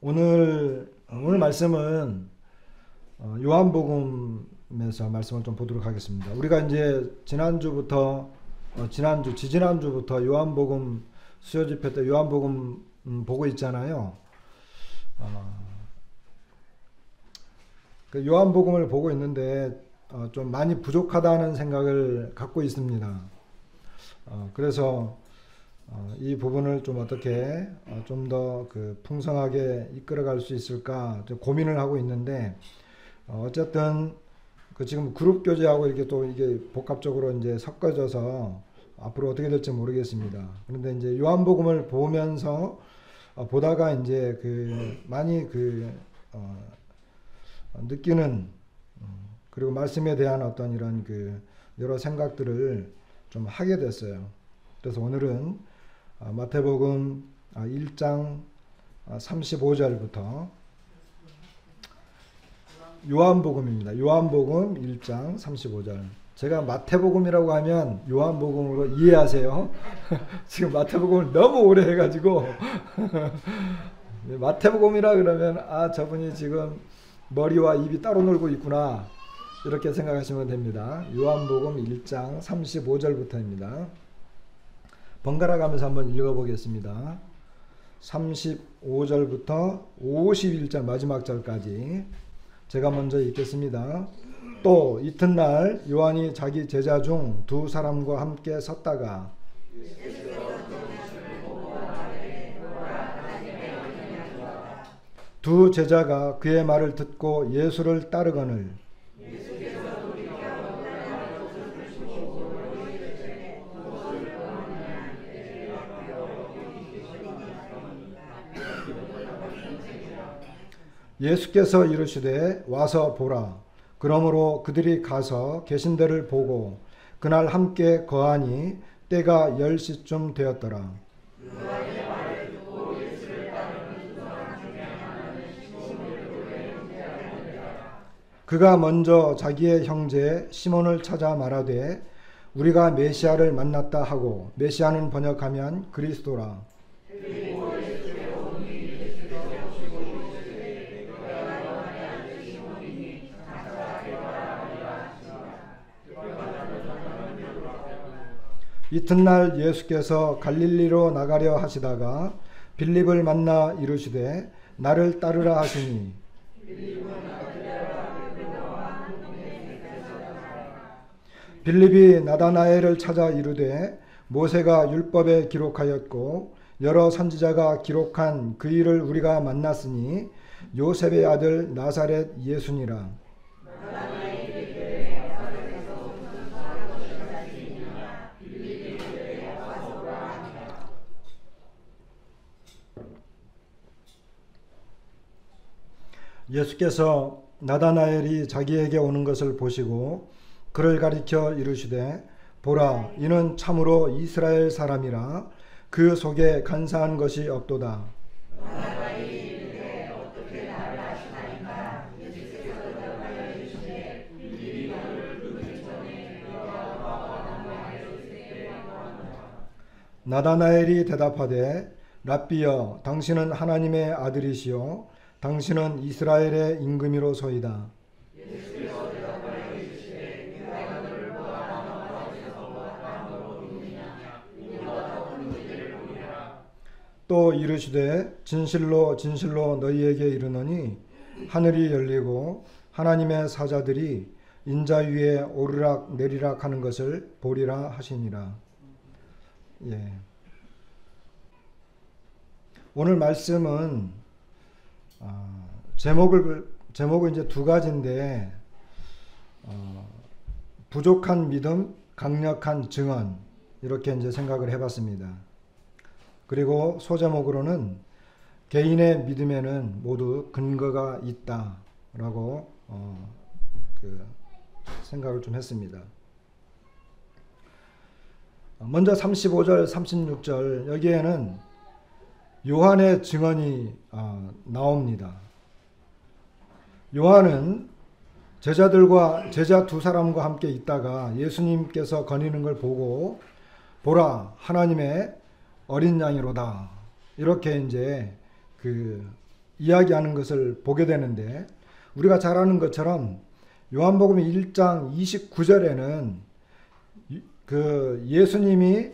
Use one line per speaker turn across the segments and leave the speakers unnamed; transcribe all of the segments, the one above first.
오늘 말씀은 요한복음에서 말씀을 좀 보도록 하겠습니다. 우리가 이제 지지난주부터 요한복음 수요 집회 때 요한복음 보고 있잖아요. 그 요한복음을 보고 있는데 좀 많이 부족하다는 생각을 갖고 있습니다. 그래서 이 부분을 좀 어떻게 좀 더 그 풍성하게 이끌어갈 수 있을까 좀 고민을 하고 있는데, 어쨌든 그 지금 그룹 교제하고 이렇게 또 이게 복합적으로 이제 섞어져서 앞으로 어떻게 될지 모르겠습니다. 그런데 이제 요한복음을 보면서 보다가 이제 그 많이 느끼는, 그리고 말씀에 대한 어떤 이런 그 여러 생각들을 좀 하게 됐어요. 그래서 오늘은 마태복음 1장 35절부터 요한복음입니다. 요한복음 1장 35절. 제가 마태복음이라고 하면 요한복음으로 이해하세요. 지금 마태복음을 너무 오래 해가지고 마태복음이라 그러면 저분이 지금 머리와 입이 따로 놀고 있구나, 이렇게 생각하시면 됩니다. 요한복음 1장 35절부터입니다. 번갈아 가면서 한번 읽어보겠습니다. 35절부터 51절 마지막 절까지 제가 먼저 읽겠습니다. 또 이튿날 요한이 자기 제자 중 두 사람과 함께 섰다가 두 제자가 그의 말을 듣고 예수를 따르거늘 예수께서 이르시되 와서 보라. 그러므로 그들이 가서 계신 데를 보고 그날 함께 거하니 때가 10시쯤 되었더라. 그가 먼저 자기의 형제 시몬을 찾아 말하되 우리가 메시아를 만났다 하고, 메시아는 번역하면 그리스도라. 이튿날 예수께서 갈릴리로 나가려 하시다가 빌립을 만나 이르시되 나를 따르라 하시니, 빌립이 나다나엘을 찾아 이르되 모세가 율법에 기록하였고 여러 선지자가 기록한 그 일을 우리가 만났으니 요셉의 아들 나사렛 예수니라. 예수께서 나다나엘이 자기에게 오는 것을 보시고 그를 가리켜 이르시되 보라, 이는 참으로 이스라엘 사람이라 그 속에 간사한 것이 없도다. 나다나엘이 대답하되 랍비여, 당신은 하나님의 아들이시요 당신은 이스라엘의 임금이로소이다. 또 이르시되 진실로 진실로 너희에게 이르노니 하늘이 열리고 하나님의 사자들이 인자 위에 오르락 내리락 하는 것을 보리라 하시니라. 예. 오늘 말씀은 제목은 이제 두 가지인데, 부족한 믿음, 강력한 증언, 이렇게 이제 생각을 해봤습니다. 그리고 소제목으로는 개인의 믿음에는 모두 근거가 있다라고 생각을 좀 했습니다. 먼저 35절, 36절 여기에는 요한의 증언이 나옵니다. 요한은 제자 두 사람과 함께 있다가 예수님께서 거니는 걸 보고 보라, 하나님의 어린 양이로다, 이렇게 이제 이야기하는 것을 보게 되는데, 우리가 잘 아는 것처럼 요한복음 1장 29절에는 그 예수님이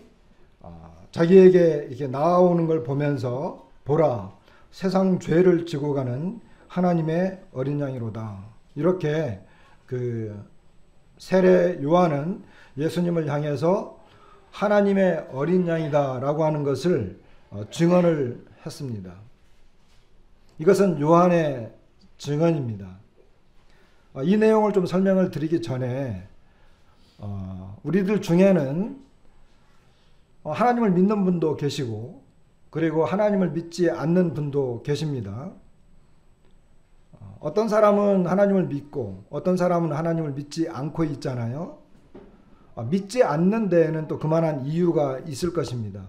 자기에게 이렇게 나아오는 걸 보면서 보라, 세상 죄를 지고 가는 하나님의 어린 양이로다. 이렇게 그 세례 요한은 예수님을 향해서 하나님의 어린 양이다라고 하는 것을 증언을 했습니다. 이것은 요한의 증언입니다. 이 내용을 좀 설명을 드리기 전에 우리들 중에는 하나님을 믿는 분도 계시고 그리고 하나님을 믿지 않는 분도 계십니다. 어떤 사람은 하나님을 믿고 어떤 사람은 하나님을 믿지 않고 있잖아요. 믿지 않는 데에는 또 그만한 이유가 있을 것입니다.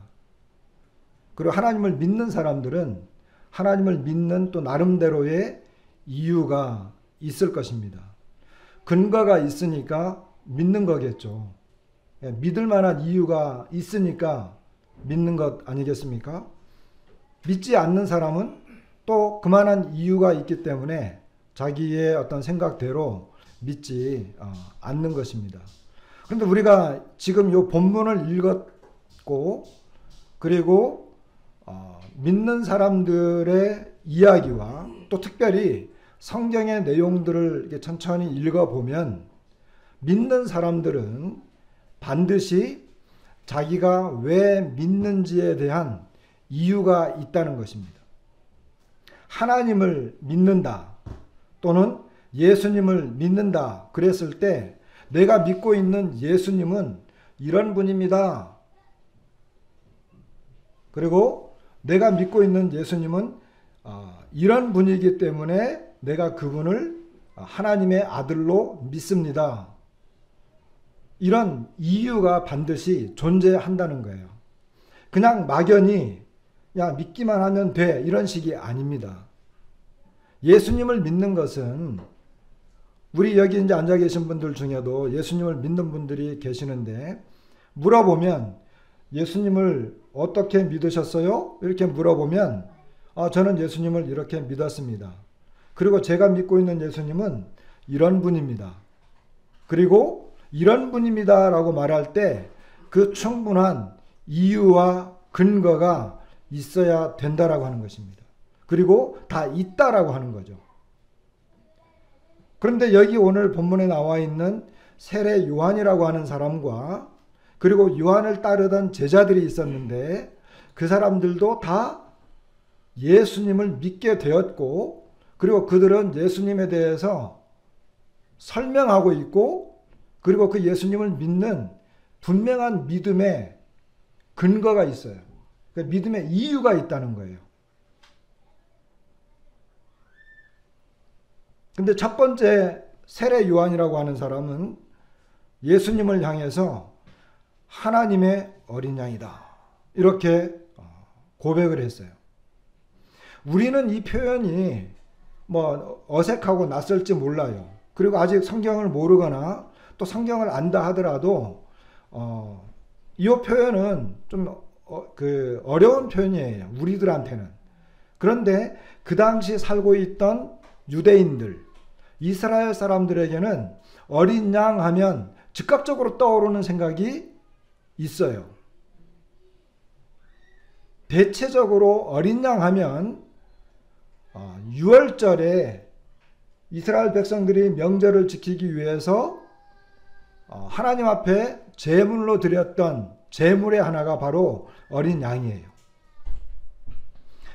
그리고 하나님을 믿는 사람들은 하나님을 믿는 또 나름대로의 이유가 있을 것입니다. 근거가 있으니까 믿는 거겠죠. 믿을 만한 이유가 있으니까 믿는 것 아니겠습니까? 믿지 않는 사람은 또 그만한 이유가 있기 때문에 자기의 어떤 생각대로 믿지 않는 것입니다. 그런데 우리가 지금 이 본문을 읽었고 그리고 믿는 사람들의 이야기와 또 특별히 성경의 내용들을 이렇게 천천히 읽어보면 믿는 사람들은 반드시 자기가 왜 믿는지에 대한 이유가 있다는 것입니다. 하나님을 믿는다 또는 예수님을 믿는다 그랬을 때 내가 믿고 있는 예수님은 이런 분입니다. 그리고 내가 믿고 있는 예수님은 이런 분이기 때문에 내가 그분을 하나님의 아들로 믿습니다. 이런 이유가 반드시 존재한다는 거예요. 그냥 막연히 야 믿기만 하면 돼 이런 식이 아닙니다. 예수님을 믿는 것은 우리 여기 이제 앉아 계신 분들 중에도 예수님을 믿는 분들이 계시는데 물어보면 예수님을 어떻게 믿으셨어요? 이렇게 물어보면 저는 예수님을 이렇게 믿었습니다. 그리고 제가 믿고 있는 예수님은 이런 분입니다. 그리고 이런 분입니다 라고 말할 때 그 충분한 이유와 근거가 있어야 된다라고 하는 것입니다. 그리고 다 있다라고 하는 거죠. 그런데 여기 오늘 본문에 나와 있는 세례 요한이라고 하는 사람과 그리고 요한을 따르던 제자들이 있었는데 그 사람들도 다 예수님을 믿게 되었고 그리고 그들은 예수님에 대해서 설명하고 있고 그리고 그 예수님을 믿는 분명한 믿음의 근거가 있어요. 그 믿음의 이유가 있다는 거예요. 근데 첫 번째 세례 요한이라고 하는 사람은 예수님을 향해서 하나님의 어린 양이다. 이렇게 고백을 했어요. 우리는 이 표현이 어색하고 낯설지 몰라요. 그리고 아직 성경을 모르거나 또 성경을 안다 하더라도 이 표현은 좀 어려운 표현이에요. 우리들한테는. 그런데 그 당시 살고 있던 유대인들, 이스라엘 사람들에게는 어린 양 하면 즉각적으로 떠오르는 생각이 있어요. 대체적으로 어린 양 하면 유월절에 이스라엘 백성들이 명절을 지키기 위해서 하나님 앞에 제물로 드렸던 제물의 하나가 바로 어린 양이에요.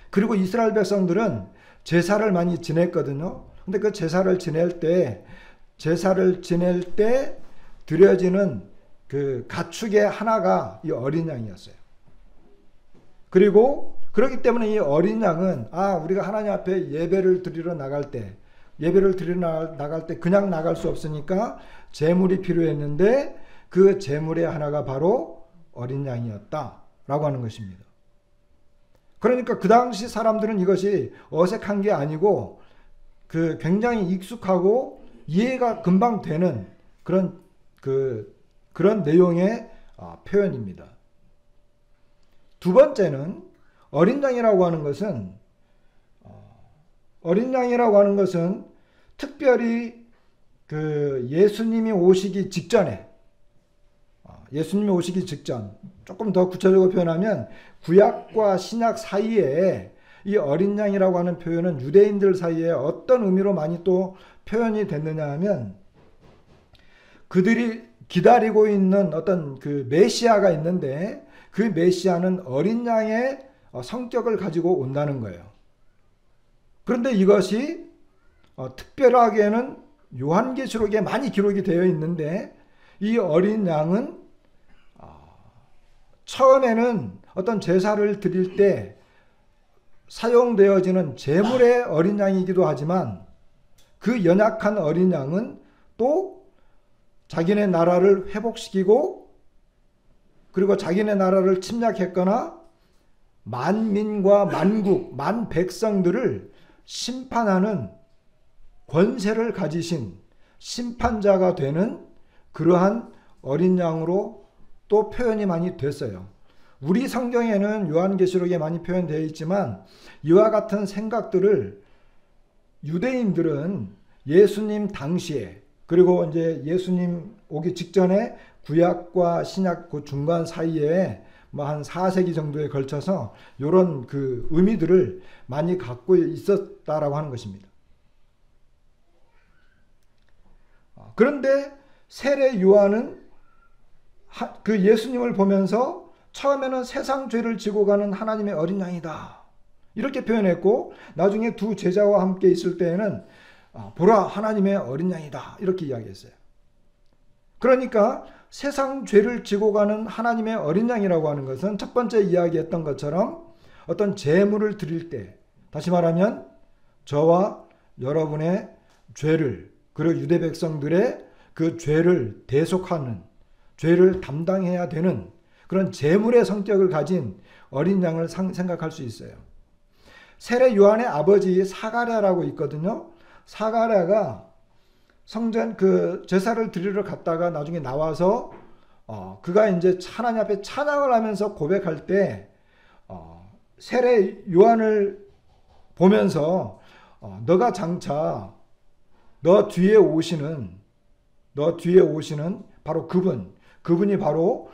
그리고 이스라엘 백성들은 제사를 많이 지냈거든요. 근데 그 제사를 지낼 때 드려지는 그 가축의 하나가 이 어린 양이었어요. 그리고 그렇기 때문에 이 어린 양은 우리가 하나님 앞에 예배를 드리러 나갈 때 그냥 나갈 수 없으니까 제물이 필요했는데 그 제물의 하나가 바로 어린 양이었다라고 하는 것입니다. 그러니까 그 당시 사람들은 이것이 어색한 게 아니고 굉장히 익숙하고 이해가 금방 되는 그런 내용의 표현입니다. 두 번째는 어린 양이라고 하는 것은 어린 양이라고 하는 것은 특별히 그 예수님이 오시기 직전에, 예수님이 오시기 직전, 조금 더 구체적으로 표현하면 구약과 신약 사이에 이 어린 양이라고 하는 표현은 유대인들 사이에 어떤 의미로 많이 또 표현이 됐느냐 하면, 그들이 기다리고 있는 어떤 그 메시아가 있는데 그 메시아는 어린 양의 성격을 가지고 온다는 거예요. 그런데 이것이 특별하게는 요한계시록에 많이 기록이 되어 있는데, 이 어린 양은 처음에는 어떤 제사를 드릴 때 사용되어지는 제물의 어린 양이기도 하지만, 그 연약한 어린 양은 또 자기네 나라를 회복시키고, 그리고 자기네 나라를 침략했거나 만민과 만국, 만백성들을 심판하는 권세를 가지신 심판자가 되는 그러한 어린 양으로 또 표현이 많이 됐어요. 우리 성경에는 요한계시록에 많이 표현되어 있지만, 이와 같은 생각들을 유대인들은 예수님 당시에, 그리고 이제 예수님 오기 직전에 구약과 신약 그 중간 사이에 뭐 한 4세기 정도에 걸쳐서 이런 그 의미들을 많이 갖고 있었다라고 하는 것입니다. 그런데 세례 요한은 그 예수님을 보면서 처음에는 세상 죄를 지고 가는 하나님의 어린 양이다, 이렇게 표현했고, 나중에 두 제자와 함께 있을 때에는 보라 하나님의 어린 양이다, 이렇게 이야기했어요. 그러니까 세상 죄를 지고 가는 하나님의 어린 양이라고 하는 것은 첫 번째 이야기했던 것처럼 어떤 제물을 드릴 때, 다시 말하면 저와 여러분의 죄를, 그리고 유대 백성들의 그 죄를 대속하는, 죄를 담당해야 되는 그런 제물의 성격을 가진 어린 양을 생각할 수 있어요. 세례 요한의 아버지 사가랴라고 있거든요. 사가랴가 성전 그 제사를 드리러 갔다가 나중에 나와서 그가 이제 하나님 앞에 찬양을 하면서 고백할 때 세례 요한을 보면서 너가 장차 너 뒤에 오시는 바로 그분이 바로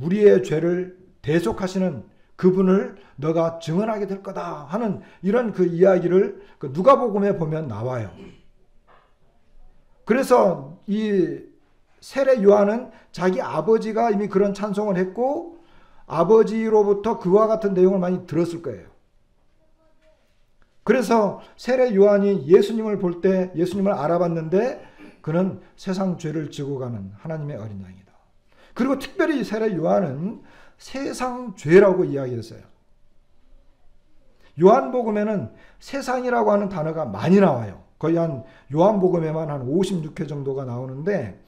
우리의 죄를 대속하시는 그분을 너가 증언하게 될 거다 하는 이런 그 이야기를 그 누가복음에 보면 나와요. 그래서 이 세례 요한은 자기 아버지가 이미 그런 찬송을 했고 아버지로부터 그와 같은 내용을 많이 들었을 거예요. 그래서 세례 요한이 예수님을 볼 때 예수님을 알아봤는데 그는 세상 죄를 지고 가는 하나님의 어린 양이다. 그리고 특별히 세례 요한은 세상 죄라고 이야기했어요. 요한복음에는 세상이라고 하는 단어가 많이 나와요. 거의 한 요한복음에만 한 56회 정도가 나오는데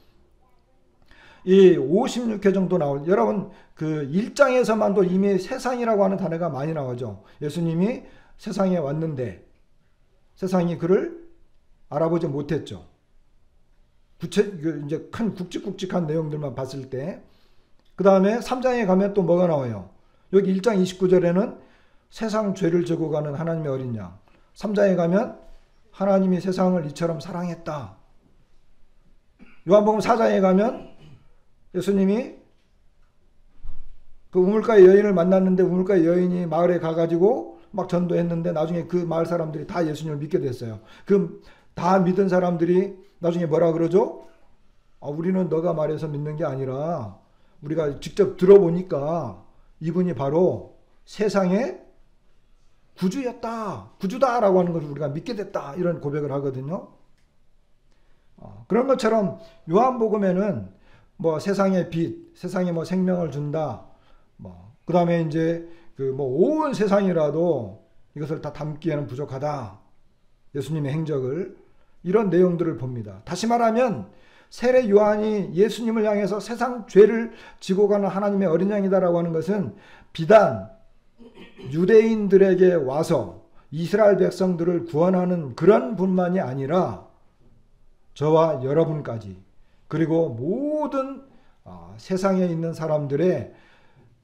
이 56회 정도 여러분 그 1장에서만도 이미 세상이라고 하는 단어가 많이 나오죠. 예수님이 세상에 왔는데 세상이 그를 알아보지 못했죠. 이제 큰 굵직굵직한 내용들만 봤을 때, 그 다음에 3장에 가면 또 뭐가 나와요? 여기 1장 29절에는 세상 죄를 지고 가는 하나님의 어린 양. 3장에 가면 하나님이 세상을 이처럼 사랑했다. 요한복음 4장에 가면 예수님이 그 우물가의 여인을 만났는데 우물가의 여인이 마을에 가가지고 막 전도했는데 나중에 그 마을 사람들이 다 예수님을 믿게 됐어요. 그 다 믿은 사람들이 나중에 뭐라 그러죠? 우리는 너가 말해서 믿는 게 아니라 우리가 직접 들어보니까 이분이 바로 세상의 구주다라고 하는 것을 우리가 믿게 됐다, 이런 고백을 하거든요. 그런 것처럼 요한복음에는 뭐 세상의 빛, 세상에 뭐 생명을 준다, 그 다음에 이제 그 뭐 온 세상이라도 이것을 다 담기에는 부족하다, 예수님의 행적을, 이런 내용들을 봅니다. 다시 말하면 세례 요한이 예수님을 향해서 세상 죄를 지고 가는 하나님의 어린 양이다라고 하는 것은 비단 유대인들에게 와서 이스라엘 백성들을 구원하는 그런 분만이 아니라 저와 여러분까지, 그리고 모든 세상에 있는 사람들의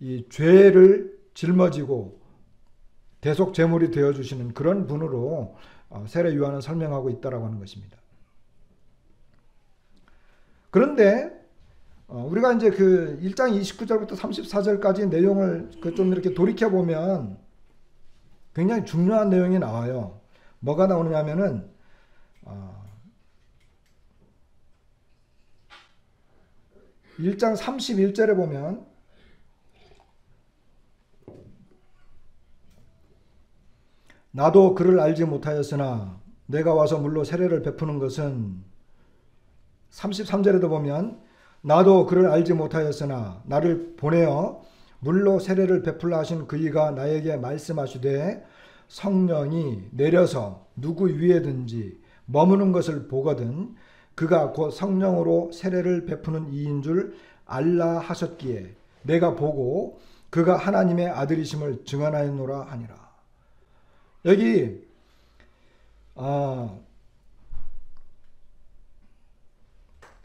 이 죄를 짊어지고 대속 제물이 되어주시는 그런 분으로 세례 요한은 설명하고 있다라고 하는 것입니다. 그런데 우리가 이제 그 1장 29절부터 34절까지 내용을 좀 이렇게 돌이켜 보면 굉장히 중요한 내용이 나와요. 뭐가 나오느냐면은 1장 31절에 보면 나도 그를 알지 못하였으나 내가 와서 물로 세례를 베푸는 것은 33절에도 보면 나도 그를 알지 못하였으나 나를 보내어 물로 세례를 베풀라 하신 그이가 나에게 말씀하시되 성령이 내려서 누구 위에든지 머무는 것을 보거든 그가 곧 성령으로 세례를 베푸는 이인 줄 알라 하셨기에 내가 보고 그가 하나님의 아들이심을 증언하였노라 하니라. 여기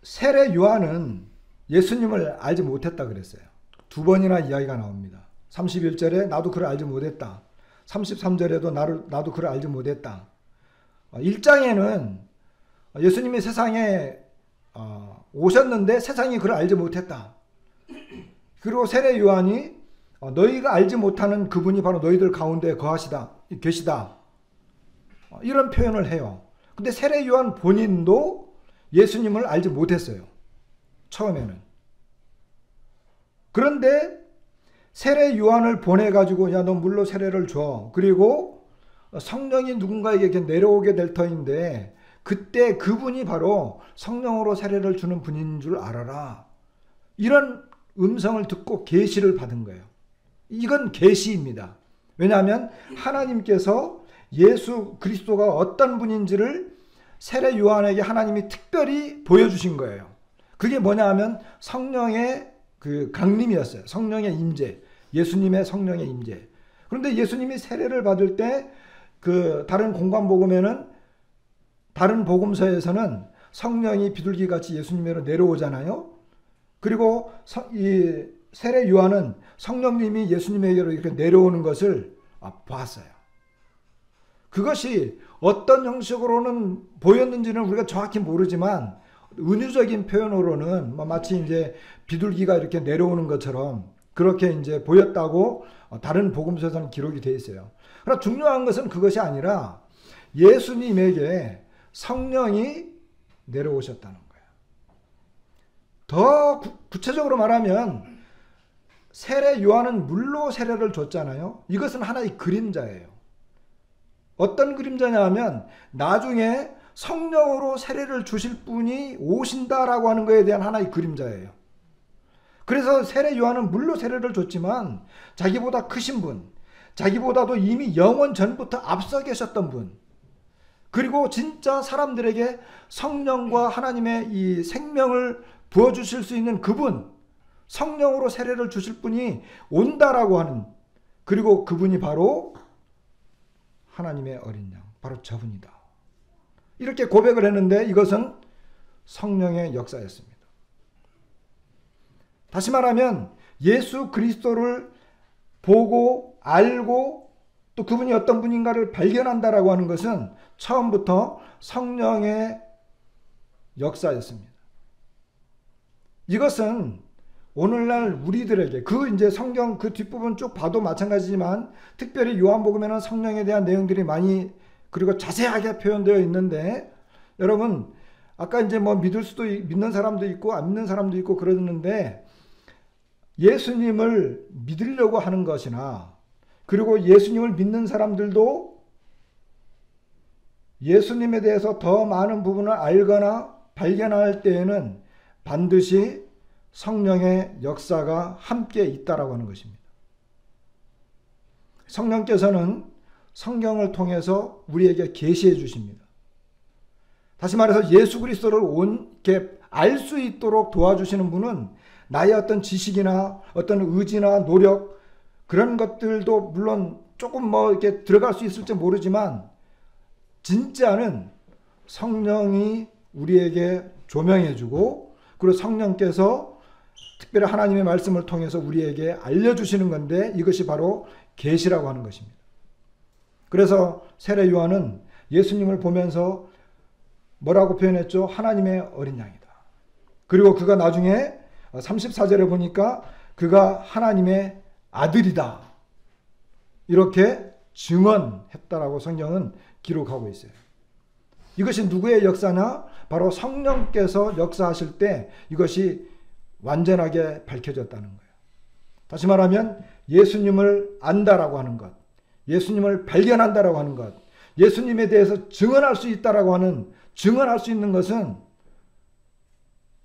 세례 요한은 예수님을 알지 못했다 그랬어요. 두 번이나 이야기가 나옵니다. 31절에 나도 그를 알지 못했다. 33절에도 나도 그를 알지 못했다. 1장에는 예수님이 세상에 오셨는데 세상이 그를 알지 못했다. 그리고 세례 요한이 너희가 알지 못하는 그분이 바로 너희들 가운데 계시다. 이런 표현을 해요. 근데 세례 요한 본인도 예수님을 알지 못했어요. 처음에는. 그런데 세례 요한을 보내가지고 야 너 물로 세례를 줘. 그리고 성령이 누군가에게 이렇게 내려오게 될 터인데 그때 그분이 바로 성령으로 세례를 주는 분인 줄 알아라. 이런 음성을 듣고 계시를 받은 거예요. 이건 계시입니다. 왜냐하면 하나님께서 예수 그리스도가 어떤 분인지를 세례 요한에게 하나님이 특별히 보여주신 거예요. 그게 뭐냐 하면 성령의 그 강림이었어요. 성령의 임재. 예수님의 성령의 임재. 그런데 예수님이 세례를 받을 때 그 다른 공관복음에는 다른 복음서에서는 성령이 비둘기같이 예수님으로 내려오잖아요. 그리고 이 세례 요한은 성령님이 예수님에게로 이렇게 내려오는 것을 봤어요. 그것이 어떤 형식으로는 보였는지는 우리가 정확히 모르지만 은유적인 표현으로는 마치 이제 비둘기가 이렇게 내려오는 것처럼 그렇게 이제 보였다고 다른 복음서에서는 기록이 되어 있어요. 그러나 중요한 것은 그것이 아니라 예수님에게 성령이 내려오셨다는 거예요. 더 구체적으로 말하면 세례 요한은 물로 세례를 줬잖아요. 이것은 하나의 그림자예요. 어떤 그림자냐 하면 나중에 성령으로 세례를 주실 분이 오신다라고 하는 것에 대한 하나의 그림자예요. 그래서 세례 요한은 물로 세례를 줬지만 자기보다 크신 분, 자기보다도 이미 영원 전부터 앞서 계셨던 분, 그리고 진짜 사람들에게 성령과 하나님의 이 생명을 부어주실 수 있는 그분, 성령으로 세례를 주실 분이 온다라고 하는, 그리고 그분이 바로 하나님의 어린 양, 바로 저분이다. 이렇게 고백을 했는데 이것은 성령의 역사였습니다. 다시 말하면 예수 그리스도를 보고 알고 또 그분이 어떤 분인가를 발견한다라고 하는 것은 처음부터 성령의 역사였습니다. 이것은 오늘날 우리들에게 이제 성경 그 뒷부분 쭉 봐도 마찬가지지만 특별히 요한복음에는 성령에 대한 내용들이 많이 그리고 자세하게 표현되어 있는데 여러분 아까 이제 뭐 믿는 사람도 있고 안 믿는 사람도 있고 그러는데 예수님을 믿으려고 하는 것이나 그리고 예수님을 믿는 사람들도 예수님에 대해서 더 많은 부분을 알거나 발견할 때에는 반드시 성령의 역사가 함께 있다라고 하는 것입니다. 성령께서는 성경을 통해서 우리에게 계시해 주십니다. 다시 말해서 예수 그리스도를 알 수 있도록 도와주시는 분은 나의 어떤 지식이나 어떤 의지나 노력 그런 것들도 물론 조금 이렇게 들어갈 수 있을지 모르지만 진짜는 성령이 우리에게 조명해 주고 그리고 성령께서 특별히 하나님의 말씀을 통해서 우리에게 알려주시는 건데 이것이 바로 계시라고 하는 것입니다. 그래서 세례 요한은 예수님을 보면서 뭐라고 표현했죠? 하나님의 어린 양이다. 그리고 그가 나중에 34절에 보니까 그가 하나님의 아들이다. 이렇게 증언했다라고 성경은 기록하고 있어요. 이것이 누구의 역사냐? 바로 성령께서 역사하실 때 이것이 완전하게 밝혀졌다는 거예요. 다시 말하면 예수님을 안다라고 하는 것, 예수님을 발견한다라고 하는 것, 예수님에 대해서 증언할 수 있다라고 하는, 증언할 수 있는 것은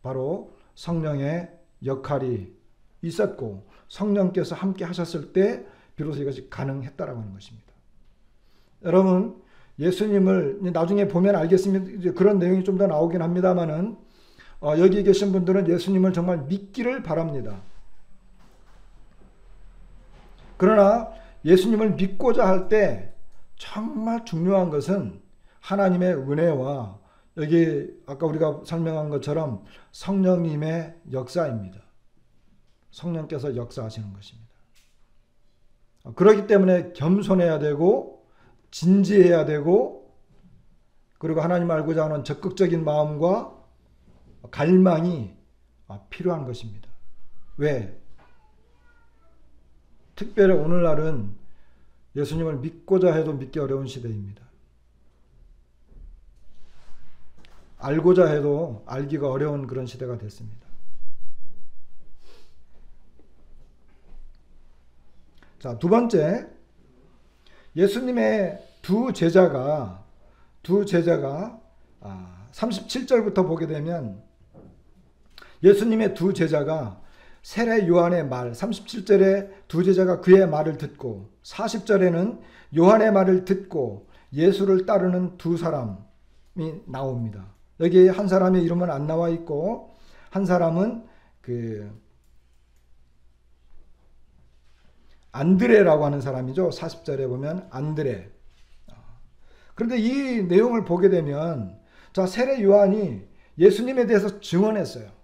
바로 성령의 역할이 있었고 성령께서 함께 하셨을 때 비로소 이것이 가능했다라고 하는 것입니다. 여러분, 예수님을 나중에 보면 알겠습니다. 그런 내용이 좀 더 나오긴 합니다만은 여기 계신 분들은 예수님을 정말 믿기를 바랍니다. 그러나 예수님을 믿고자 할 때 정말 중요한 것은 하나님의 은혜와 여기 아까 우리가 설명한 것처럼 성령님의 역사입니다. 성령께서 역사하시는 것입니다. 그렇기 때문에 겸손해야 되고 진지해야 되고 그리고 하나님 알고자 하는 적극적인 마음과 갈망이 필요한 것입니다. 왜? 특별히 오늘날은 예수님을 믿고자 해도 믿기 어려운 시대입니다. 알고자 해도 알기가 어려운 그런 시대가 됐습니다. 자, 두 번째, 예수님의 두 제자가 37절부터 보게 되면 예수님의 두 제자가 세례 요한의 말, 37절에 두 제자가 그의 말을 듣고 40절에는 요한의 말을 듣고 예수를 따르는 두 사람이 나옵니다. 여기 한 사람의 이름은 안 나와 있고 한 사람은 안드레라고 하는 사람이죠. 40절에 보면 안드레. 그런데 이 내용을 보게 되면 자, 세례 요한이 예수님에 대해서 증언했어요.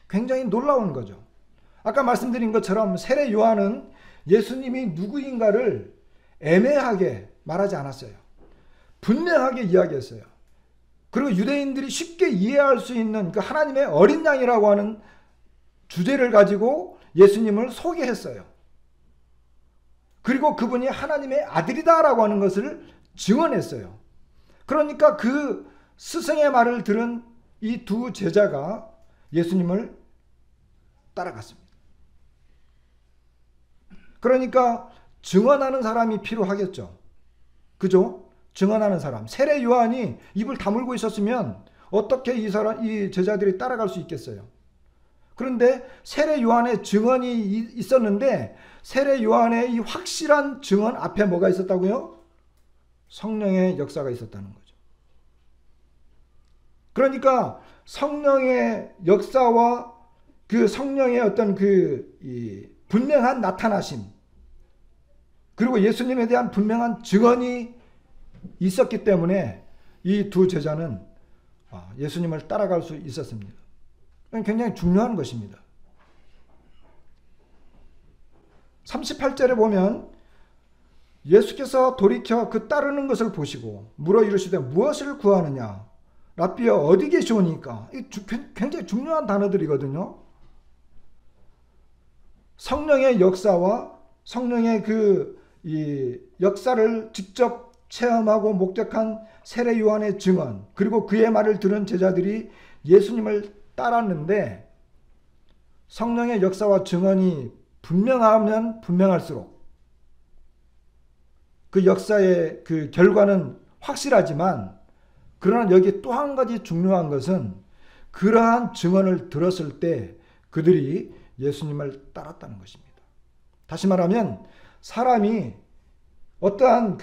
굉장히 놀라운 거죠. 아까 말씀드린 것처럼 세례 요한은 예수님이 누구인가를 애매하게 말하지 않았어요. 분명하게 이야기했어요. 그리고 유대인들이 쉽게 이해할 수 있는 그 하나님의 어린 양이라고 하는 주제를 가지고 예수님을 소개했어요. 그리고 그분이 하나님의 아들이다라고 하는 것을 증언했어요. 그러니까 그 스승의 말을 들은 이 두 제자가 예수님을 따라갔습니다. 그러니까 증언하는 사람이 필요하겠죠. 그죠? 증언하는 사람. 세례 요한이 입을 다물고 있었으면 어떻게 이 제자들이 따라갈 수 있겠어요? 그런데 세례 요한의 증언이 있었는데 세례 요한의 이 확실한 증언 앞에 뭐가 있었다고요? 성령의 역사가 있었다는 거죠. 그러니까 성령의 역사와 그 성령의 어떤 분명한 나타나심 그리고 예수님에 대한 분명한 증언이 있었기 때문에 이 두 제자는 예수님을 따라갈 수 있었습니다. 굉장히 중요한 것입니다. 38절에 보면 예수께서 돌이켜 그 따르는 것을 보시고 물어 이르시되 무엇을 구하느냐? 랍비여 어디 계시오니까? 굉장히 중요한 단어들이거든요. 성령의 역사와 성령의 이 역사를 직접 체험하고 목격한 세례 요한의 증언 그리고 그의 말을 들은 제자들이 예수님을 따랐는데 성령의 역사와 증언이 분명하면 분명할수록 그 역사의 그 결과는 확실하지만 그러나 여기 또 한 가지 중요한 것은 그러한 증언을 들었을 때 그들이 예수님을 따랐다는 것입니다. 다시 말하면 사람이 어떠한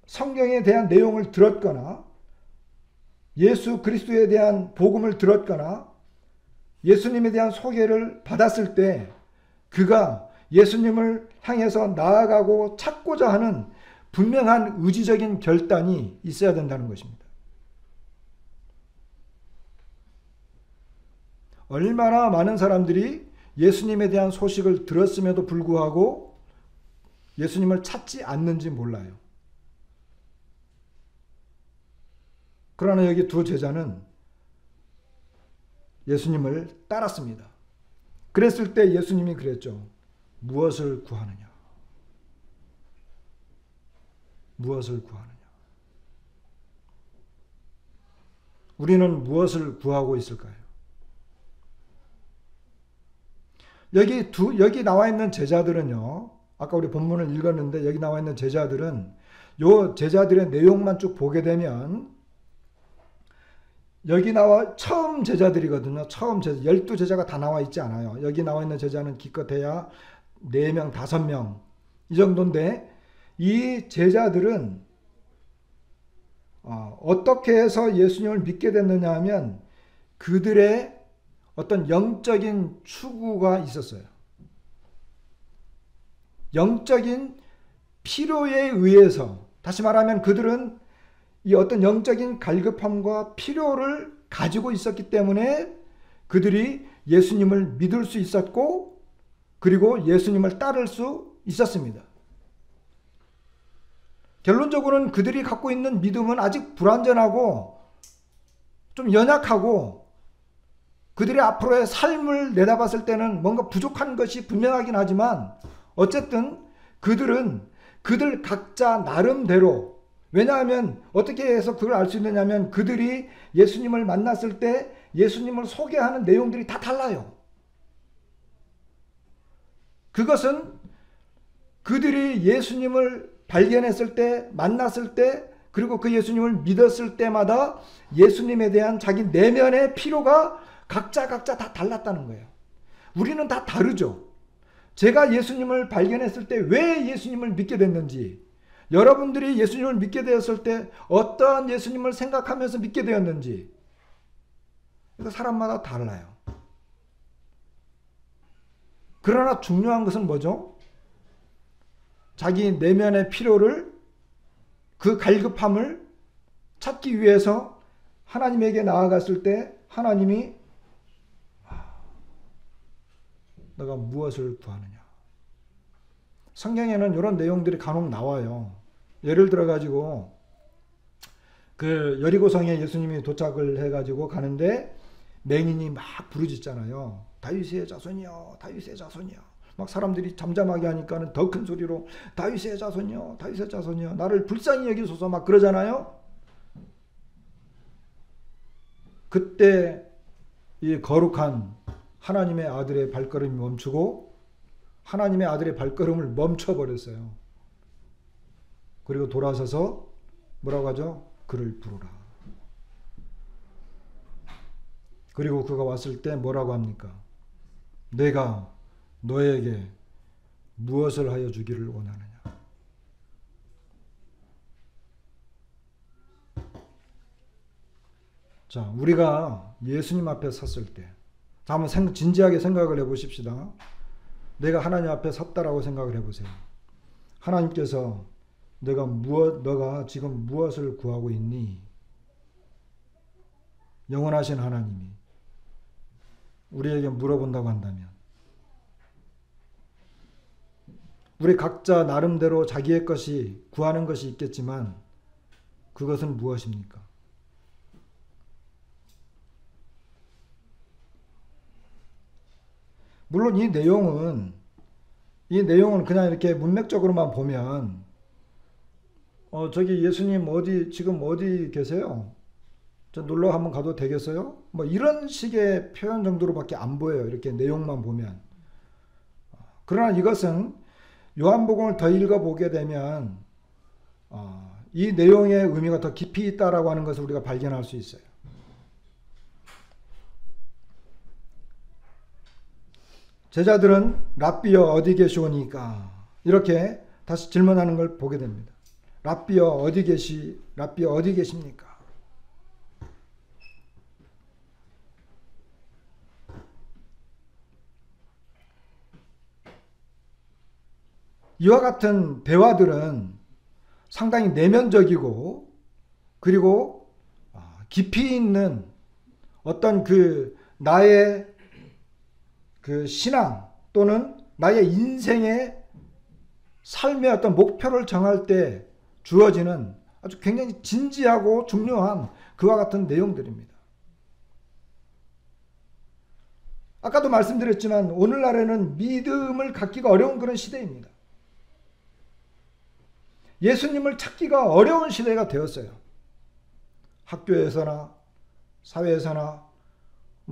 성경에 대한 내용을 들었거나 예수 그리스도에 대한 복음을 들었거나 예수님에 대한 소개를 받았을 때 그가 예수님을 향해서 나아가고 찾고자 하는 분명한 의지적인 결단이 있어야 된다는 것입니다. 얼마나 많은 사람들이 예수님에 대한 소식을 들었음에도 불구하고 예수님을 찾지 않는지 몰라요. 그러나 여기 두 제자는 예수님을 따랐습니다. 그랬을 때 예수님이 그랬죠. 무엇을 구하느냐? 무엇을 구하느냐? 우리는 무엇을 구하고 있을까요? 여기 나와 있는 제자들은요, 아까 우리 본문을 읽었는데 여기 나와 있는 제자들은 요 제자들의 내용만 쭉 보게 되면 여기 나와 처음 제자들이거든요. 처음 제자, 12제자가 다 나와 있지 않아요. 여기 나와 있는 제자는 기껏해야 4명, 5명 이 정도인데 이 제자들은 어떻게 해서 예수님을 믿게 됐느냐 하면 그들의 어떤 영적인 추구가 있었어요. 영적인 필요에 의해서, 다시 말하면 그들은 이 어떤 영적인 갈급함과 필요를 가지고 있었기 때문에 그들이 예수님을 믿을 수 있었고 그리고 예수님을 따를 수 있었습니다. 결론적으로는 그들이 갖고 있는 믿음은 아직 불완전하고 좀 연약하고 그들의 앞으로의 삶을 내다봤을 때는 뭔가 부족한 것이 분명하긴 하지만 어쨌든 그들은 그들 각자 나름대로, 왜냐하면 어떻게 해서 그걸 알 수 있느냐면 그들이 예수님을 만났을 때 예수님을 소개하는 내용들이 다 달라요. 그것은 그들이 예수님을 발견했을 때, 만났을 때, 그리고 그 예수님을 믿었을 때마다 예수님에 대한 자기 내면의 필요가 각자 다 달랐다는 거예요. 우리는 다 다르죠. 제가 예수님을 발견했을 때 왜 예수님을 믿게 됐는지, 여러분들이 예수님을 믿게 되었을 때 어떠한 예수님을 생각하면서 믿게 되었는지, 이거 사람마다 달라요. 그러나 중요한 것은 뭐죠? 자기 내면의 필요를, 그 갈급함을 찾기 위해서 하나님에게 나아갔을 때 하나님이 너가 무엇을 구하느냐. 성경에는 이런 내용들이 간혹 나와요. 예를 들어 가지고 그 여리고성에 예수님이 도착을 해 가지고 가는데 맹인이 막 부르짖잖아요. 다윗의 자손이여, 다윗의 자손이여. 막 사람들이 잠잠하게 하니까는 더 큰 소리로 다윗의 자손이여, 다윗의 자손이여, 나를 불쌍히 여기소서 막 그러잖아요. 그때 이 거룩한 하나님의 아들의 발걸음이 멈추고 하나님의 아들의 발걸음을 멈춰버렸어요. 그리고 돌아서서 뭐라고 하죠? 그를 부르라. 그리고 그가 왔을 때 뭐라고 합니까? 내가 너에게 무엇을 하여 주기를 원하느냐. 자, 우리가 예수님 앞에 섰을 때, 자, 한번 진지하게 생각을 해보십시다. 내가 하나님 앞에 섰다라고 생각을 해보세요. 하나님께서 너가 지금 무엇을 구하고 있니? 영원하신 하나님이 우리에게 물어본다고 한다면, 우리 각자 나름대로 자기의 것이, 구하는 것이 있겠지만 그것은 무엇입니까? 물론 이 내용은 그냥 이렇게 문맥적으로만 보면 저기 예수님 지금 어디 계세요? 저 놀러 한번 가도 되겠어요? 뭐 이런 식의 표현 정도로밖에 안 보여요. 이렇게 내용만 보면. 그러나 이것은 요한복음을 더 읽어보게 되면 이 내용의 의미가 더 깊이 있다라고 하는 것을 우리가 발견할 수 있어요. 제자들은 랍비여 어디 계시오니까 이렇게 다시 질문하는 걸 보게 됩니다. 랍비여 어디 계십니까? 이와 같은 대화들은 상당히 내면적이고 그리고 깊이 있는 어떤 나의 신앙 또는 나의 인생의 삶의 어떤 목표를 정할 때 주어지는 아주 굉장히 진지하고 중요한 그와 같은 내용들입니다. 아까도 말씀드렸지만 오늘날에는 믿음을 갖기가 어려운 그런 시대입니다. 예수님을 찾기가 어려운 시대가 되었어요. 학교에서나 사회에서나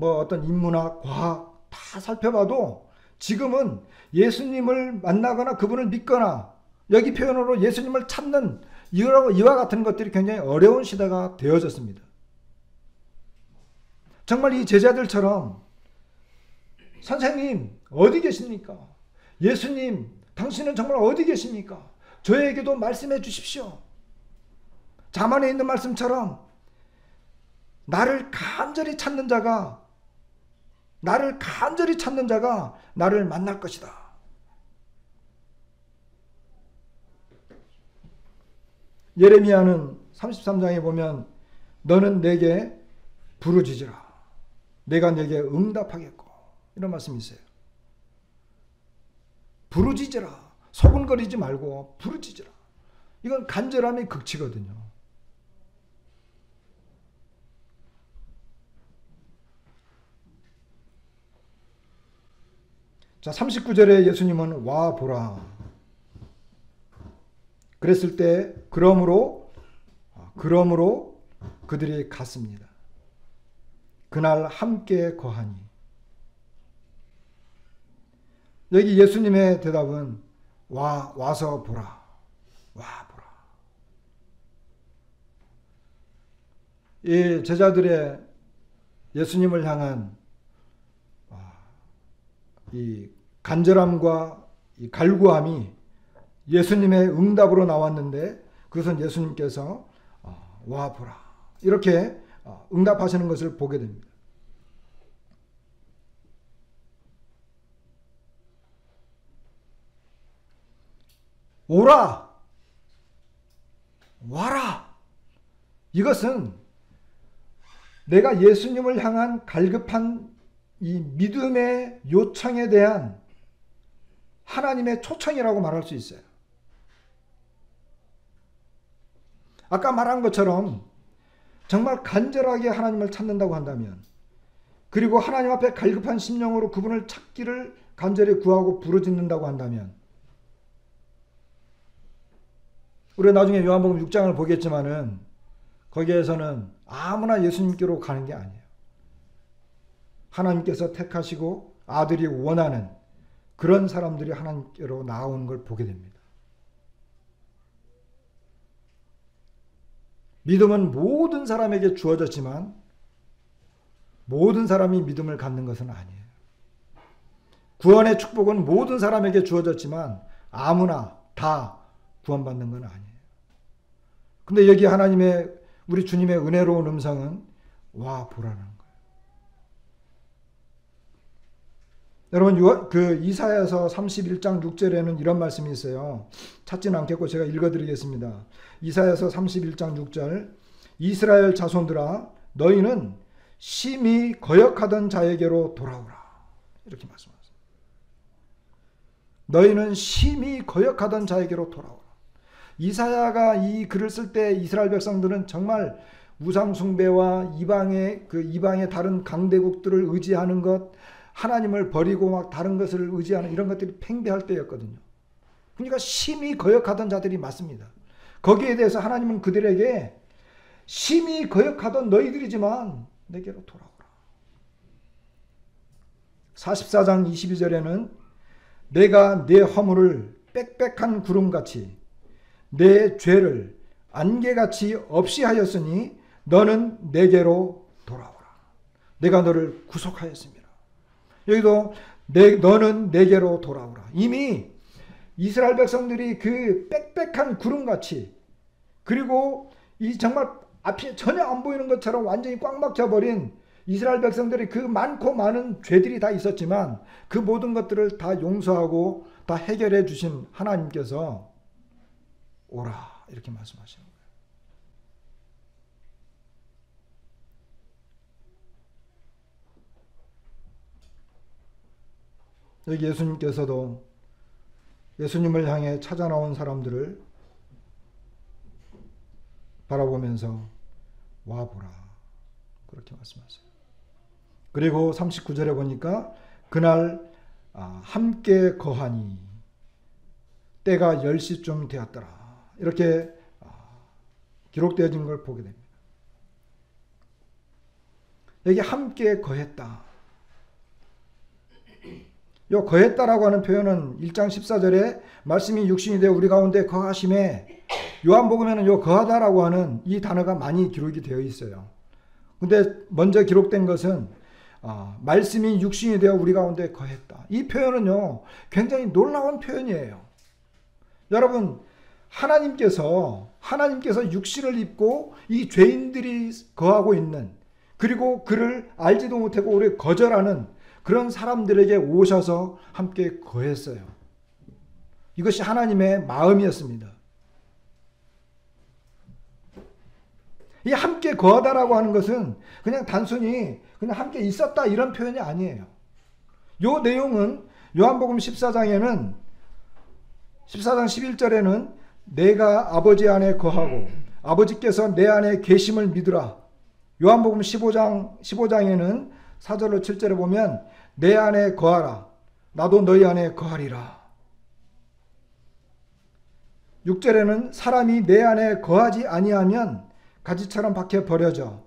어떤 인문학, 과학 다 살펴봐도 지금은 예수님을 만나거나 그분을 믿거나 여기 표현으로 예수님을 찾는 이와 같은 것들이 굉장히 어려운 시대가 되어졌습니다. 정말 이 제자들처럼 선생님 어디 계십니까? 예수님 당신은 정말 어디 계십니까? 저에게도 말씀해 주십시오. 잠언에 있는 말씀처럼 나를 간절히 찾는 자가 나를 만날 것이다. 예레미야는 33장에 보면 너는 내게 부르짖으라. 내가 내게 응답하겠고. 이런 말씀이 있어요. 부르짖으라. 소곤거리지 말고 부르짖으라. 이건 간절함의 극치거든요. 자, 39절에 예수님은 와 보라. 그랬을 때 그러므로 그들이 갔습니다. 그날 함께 거하니. 여기 예수님의 대답은 와서 보라. 와 보라. 이 제자들의 예수님을 향한 이 간절함과 이 갈구함이 예수님의 응답으로 나왔는데 그것은 예수님께서 와 보라 이렇게 응답하시는 것을 보게 됩니다. 오라, 와라. 이것은 내가 예수님을 향한 갈급한 이 믿음의 요청에 대한 하나님의 초청이라고 말할 수 있어요. 아까 말한 것처럼 정말 간절하게 하나님을 찾는다고 한다면, 그리고 하나님 앞에 갈급한 심령으로 그분을 찾기를 간절히 구하고 부르짖는다고 한다면, 우리가 나중에 요한복음 6장을 보겠지만은 거기에서는 아무나 예수님께로 가는 게 아니에요. 하나님께서 택하시고 아들이 원하는 그런 사람들이 하나님께로 나오는 걸 보게 됩니다. 믿음은 모든 사람에게 주어졌지만 모든 사람이 믿음을 갖는 것은 아니에요. 구원의 축복은 모든 사람에게 주어졌지만 아무나 다 구원받는 건 아니에요. 근데 여기 하나님의 우리 주님의 은혜로운 음성은 와 보라는 거예요. 여러분 그 이사야서 31장 6절에는 이런 말씀이 있어요. 찾지는 않겠고 제가 읽어드리겠습니다. 이사야서 31장 6절 이스라엘 자손들아 너희는 심히 거역하던 자에게로 돌아오라. 이렇게 말씀하세요. 너희는 심히 거역하던 자에게로 돌아오라. 이사야가 이 글을 쓸 때 이스라엘 백성들은 정말 우상 숭배와 이방의 다른 강대국들을 의지하는 것, 하나님을 버리고 막 다른 것을 의지하는 이런 것들이 팽배할 때였거든요. 그러니까 심히 거역하던 자들이 맞습니다. 거기에 대해서 하나님은 그들에게 심히 거역하던 너희들이지만 내게로 돌아오라. 44장 22절에는 내가 내 허물을 빽빽한 구름같이 내 죄를 안개같이 없이 하였으니 너는 내게로 돌아오라. 내가 너를 구속하였습니다. 여기도 너는 내게로 돌아오라. 이미 이스라엘 백성들이 그 빽빽한 구름같이, 그리고 이 정말 앞이 전혀 안 보이는 것처럼 완전히 꽉 막혀버린 이스라엘 백성들이 그 많고 많은 죄들이 다 있었지만 그 모든 것들을 다 용서하고 다 해결해 주신 하나님께서 오라 이렇게 말씀하시는 거예요. 여기 예수님께서도 예수님을 향해 찾아 나온 사람들을 바라보면서 와보라. 그렇게 말씀하세요. 그리고 39절에 보니까 그날 함께 거하니 때가 10시쯤 되었더라. 이렇게 기록되어진 걸 보게 됩니다. 여기 함께 거했다. 요 거했다라고 하는 표현은 1장 14절에 말씀이 육신이 되어 우리 가운데 거하심에 요한복음에는 요 거하다라고 하는 이 단어가 많이 기록이 되어 있어요. 근데 먼저 기록된 것은 말씀이 육신이 되어 우리 가운데 거했다. 이 표현은요 굉장히 놀라운 표현이에요. 여러분 하나님께서 육신을 입고 이 죄인들이 거하고 있는, 그리고 그를 알지도 못하고 오래 거절하는 그런 사람들에게 오셔서 함께 거했어요. 이것이 하나님의 마음이었습니다. 이 함께 거하다라고 하는 것은 그냥 단순히 그냥 함께 있었다 이런 표현이 아니에요. 요 내용은 요한복음 14장 11절에는 내가 아버지 안에 거하고 아버지께서 내 안에 계심을 믿으라. 요한복음 15장에는 4절로 7절에 보면 내 안에 거하라. 나도 너희 안에 거하리라. 6절에는 사람이 내 안에 거하지 아니하면 가지처럼 밖에 버려져.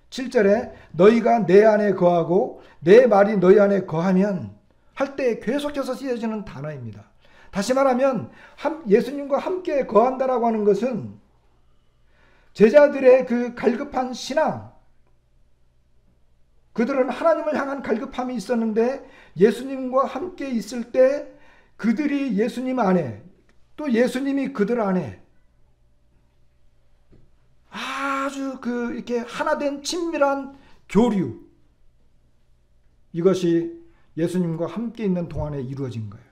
7절에 너희가 내 안에 거하고 내 말이 너희 안에 거하면 할 때 계속해서 쓰여지는 단어입니다. 다시 말하면 예수님과 함께 거한다라고 하는 것은 제자들의 그 갈급한 신앙, 그들은 하나님을 향한 갈급함이 있었는데 예수님과 함께 있을 때 그들이 예수님 안에, 또 예수님이 그들 안에 아주 이렇게 하나된 친밀한 교류, 이것이 예수님과 함께 있는 동안에 이루어진 거예요.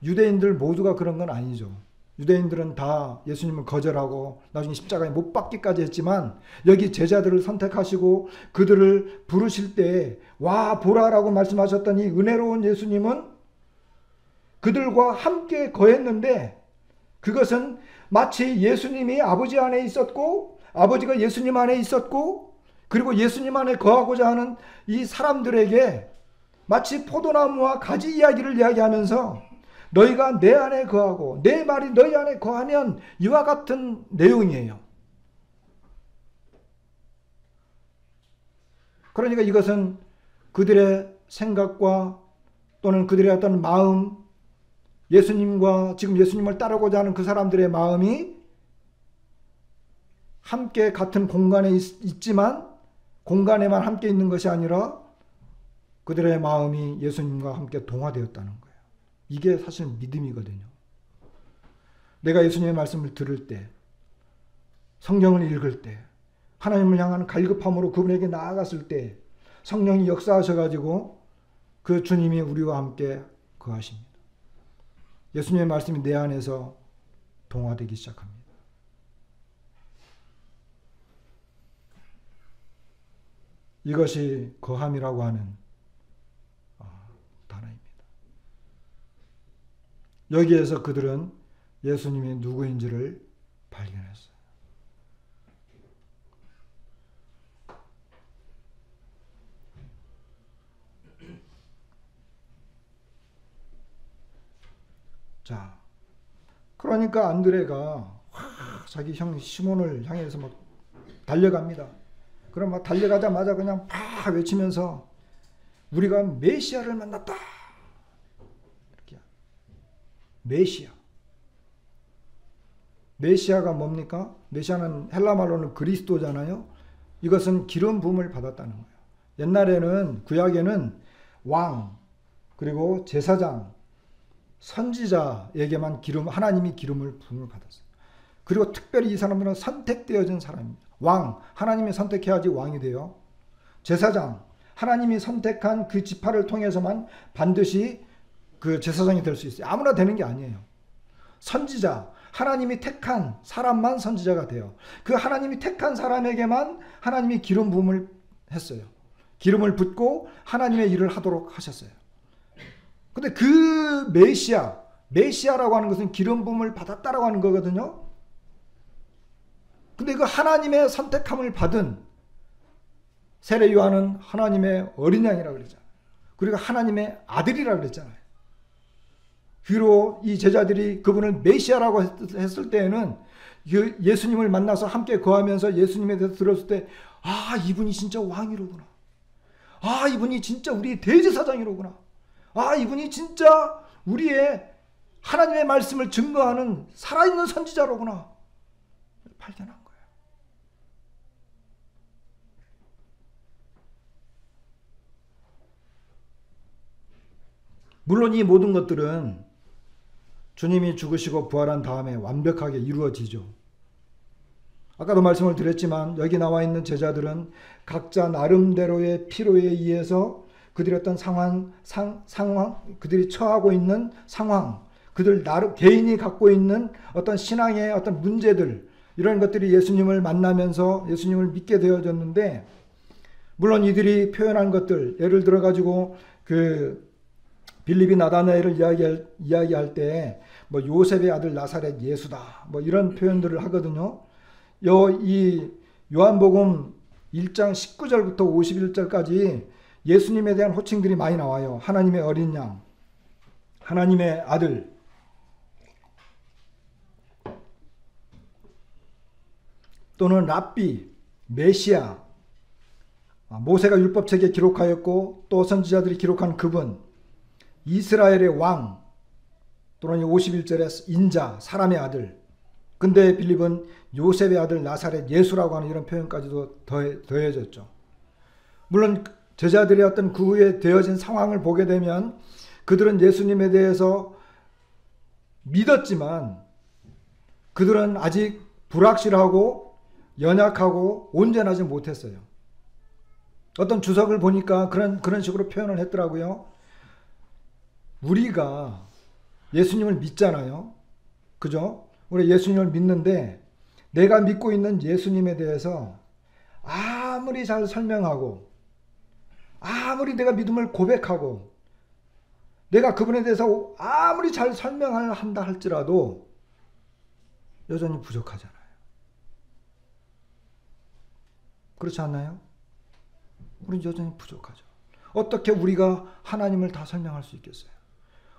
유대인들 모두가 그런 건 아니죠. 유대인들은 다 예수님을 거절하고 나중에 십자가에 못 박기까지 했지만 여기 제자들을 선택하시고 그들을 부르실 때 와 보라라고 말씀하셨던 이 은혜로운 예수님은 그들과 함께 거했는데, 그것은 마치 예수님이 아버지 안에 있었고 아버지가 예수님 안에 있었고 그리고 예수님 안에 거하고자 하는 이 사람들에게 마치 포도나무와 가지 이야기를 이야기하면서 너희가 내 안에 거하고 내 말이 너희 안에 거하면 이와 같은 내용이에요. 그러니까 이것은 그들의 생각과 또는 그들의 어떤 마음, 예수님과 지금 예수님을 따르고자 하는 그 사람들의 마음이 함께 같은 공간에 있지만 공간에만 함께 있는 것이 아니라 그들의 마음이 예수님과 함께 동화되었다는 거예요. 이게 사실 믿음이거든요. 내가 예수님의 말씀을 들을 때, 성경을 읽을 때, 하나님을 향하는 갈급함으로 그분에게 나아갔을 때 성령이 역사하셔가지고 그 주님이 우리와 함께 거하십니다. 예수님의 말씀이 내 안에서 동화되기 시작합니다. 이것이 거함이라고 하는 단어입니다. 여기에서 그들은 예수님이 누구인지를 발견했어요. 자, 그러니까 안드레가 자기 형 시몬을 향해서 막 달려갑니다. 그럼 막 달려가자마자 그냥 팍 외치면서 우리가 메시아를 만났다. 이렇게. 메시아가 뭡니까? 메시아는 헬라 말로는 그리스도잖아요. 이것은 기름 부음을 받았다는 거예요. 옛날에는 구약에는 왕 그리고 제사장 선지자에게만 하나님이 기름을 부음을 받았어요. 그리고 특별히 이 사람들은 선택되어진 사람입니다. 왕, 하나님이 선택해야지 왕이 돼요. 제사장, 하나님이 선택한 그 지파를 통해서만 반드시 그 제사장이 될 수 있어요. 아무나 되는 게 아니에요. 선지자, 하나님이 택한 사람만 선지자가 돼요. 그 하나님이 택한 사람에게만 하나님이 기름 부음을 했어요. 기름을 붓고 하나님의 일을 하도록 하셨어요. 근데 그 메시아라고 하는 것은 기름 부음을 받았다라고 하는 거거든요. 근데 그 하나님의 선택함을 받은 세례 요한은 하나님의 어린 양이라고 그랬잖아요. 그리고 하나님의 아들이라고 그랬잖아요. 비록 이 제자들이 그분을 메시아라고 했을 때에는 예수님을 만나서 함께 거하면서 예수님에 대해서 들었을 때, 아, 이분이 진짜 왕이로구나. 아, 이분이 진짜 우리의 대제사장이로구나. 아, 이분이 진짜 우리의 하나님의 말씀을 증거하는 살아있는 선지자로구나. 발견한 거예요. 물론 이 모든 것들은 주님이 죽으시고 부활한 다음에 완벽하게 이루어지죠. 아까도 말씀을 드렸지만 여기 나와 있는 제자들은 각자 나름대로의 필요에 의해서 그들의 어떤 상황, 그들이 처하고 있는 상황, 그들 나름 개인이 갖고 있는 어떤 신앙의 어떤 문제들, 이런 것들이 예수님을 만나면서 예수님을 믿게 되어졌는데, 물론 이들이 표현한 것들, 예를 들어 가지고 그 빌립이 나다나엘을 이야기할 때 뭐 요셉의 아들 나사렛 예수다, 뭐 이런 표현들을 하거든요. 이 요한복음 1장 19절부터 51절까지 예수님에 대한 호칭들이 많이 나와요. 하나님의 어린 양, 하나님의 아들, 또는 랍비, 메시아, 모세가 율법책에 기록하였고 또 선지자들이 기록한 그분, 이스라엘의 왕, 또는 51절에 인자, 사람의 아들. 근데 빌립은 요셉의 아들 나사렛 예수라고 하는 이런 표현까지도 더해졌죠. 물론 제자들의 어떤 그 후에 되어진 상황을 보게 되면 그들은 예수님에 대해서 믿었지만 그들은 아직 불확실하고 연약하고 온전하지 못했어요. 어떤 주석을 보니까 그런 식으로 표현을 했더라고요. 우리가 예수님을 믿잖아요. 그죠? 우리 예수님을 믿는데 내가 믿고 있는 예수님에 대해서 아무리 잘 설명하고 아무리 내가 믿음을 고백하고 내가 그분에 대해서 아무리 잘 설명을 한다 할지라도 여전히 부족하잖아요. 그렇지 않나요? 우리는 여전히 부족하죠. 어떻게 우리가 하나님을 다 설명할 수 있겠어요?